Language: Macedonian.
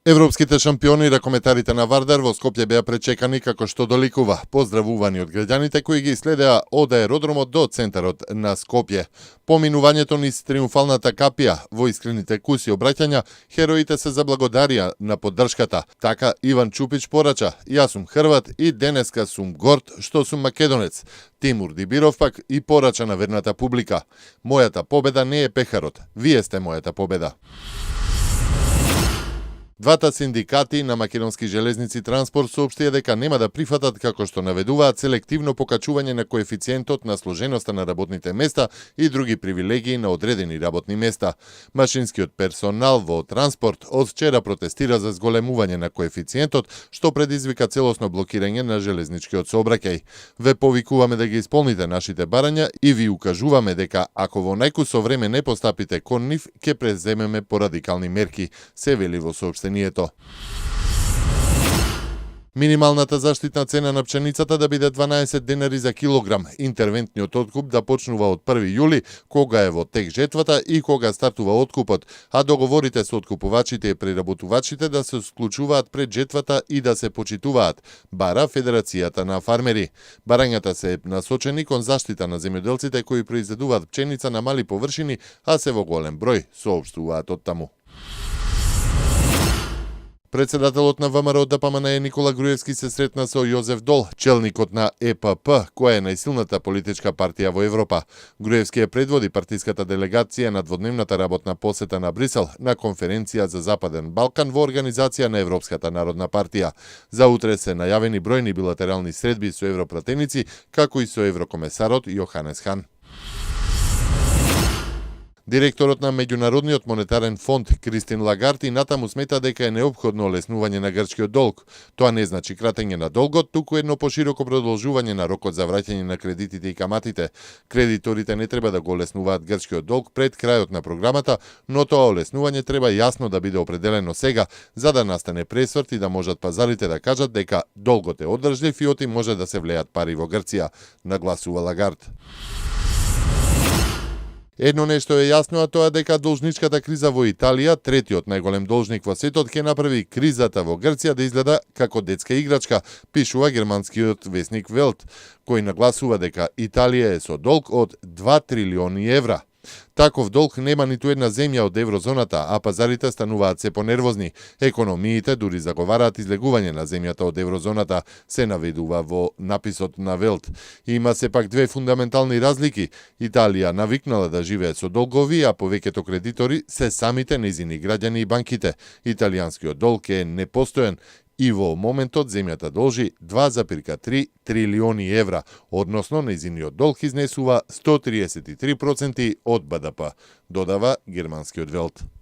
Европските шампиони ракометарите на Вардар во Скопје беа пречекани како што доликува, поздравувани од граѓаните кои ги следеа од аеродромот до центарот на Скопје. Поминувањето низ триумфалната капија во искрените куси обраќања, хероите се заблагодарија на поддршката. Така Иван Чупич порача: "Јас сум Хрват и денеска сум горд што сум македонец." Тимур Дибиров пак и порача на верната публика: "Мојата победа не е пехарот, вие сте мојата победа." Двата синдикати на Македонски железници транспорт соопштија дека нема да прифатат, како што наведуваат, селективно покачување на коефициентот на сложеноста на работните места и други привилегии на одредени работни места. Машинскиот персонал во транспорт од вчера протестира за зголемување на коефициентот, што предизвика целосно блокирање на железничкиот сообраќај. Ве повикуваме да ги исполните нашите барања и ви укажуваме дека ако во најкусо време не постапите кон нив, ќе преземеме порадикални мерки, се вели во соопштението. Минималната заштитна цена на пшеницата да биде 12 денари за килограм. Интервентниот откуп да почнува од 1 јули, кога е во тек жетвата и кога стартува откупот, а договорите со откупувачите и преработувачите да се склучуваат пред жетвата и да се почитуваат, бара Федерацијата на фармери. Барањата се насочени кон заштита на земјоделците кои произведуваат пшеница на мали површини, а се во голем број, соопштуваат од таму. Председателот на ВМРО ДПМН Никола Груевски се сретна со Јозеф Дол, челникот на ЕПП, која е најсилната политичка партија во Европа. Груевски ја предводи партиската делегација на дводневната работна посета на Брисел на конференција за Западен Балкан во организација на Европската народна партија. За утре се најавени бројни билатерални средби со европратеници, како и со еврокомесарот Јоханес Хан. Директорот на Меѓународниот монетарен фонд Кристин Лагард и натаму смета дека е неопходно олеснување на грчкиот долг. Тоа не значи кратење на долгот, туку едно пошироко продолжување на рокот за враќање на кредитите и каматите. Кредиторите не треба да го олеснуваат грчкиот долг пред крајот на програмата, но тоа олеснување треба јасно да биде определено сега, за да настане пресврт и да можат пазарите да кажат дека долгот е одржлив и оти може да се влеат пари во Грција, нагласува Лагард. Едно нешто е јасно, а тоа дека должничката криза во Италија, третиот најголем должник во светот, ќе направи кризата во Грција да изгледа како детска играчка, пишува германскиот весник Велт, кој нагласува дека Италија е со долг од 2 трилиони евра. Таков долг нема ниту една земја од еврозоната, а пазарите стануваат се понервозни. Економиите дури заговараат излегување на земјата од еврозоната, се наведува во написот на Велт. Има сепак две фундаментални разлики. Италија навикнала да живее со долгови, а повеќето кредитори се самите нејзини граѓани и банките. Италијанскиот долг е непостоен и во моментот земјата должи 2,3 трилиони евра, односно нејзиниот долг изнесува 133% од БДП, додава германскиот Велт.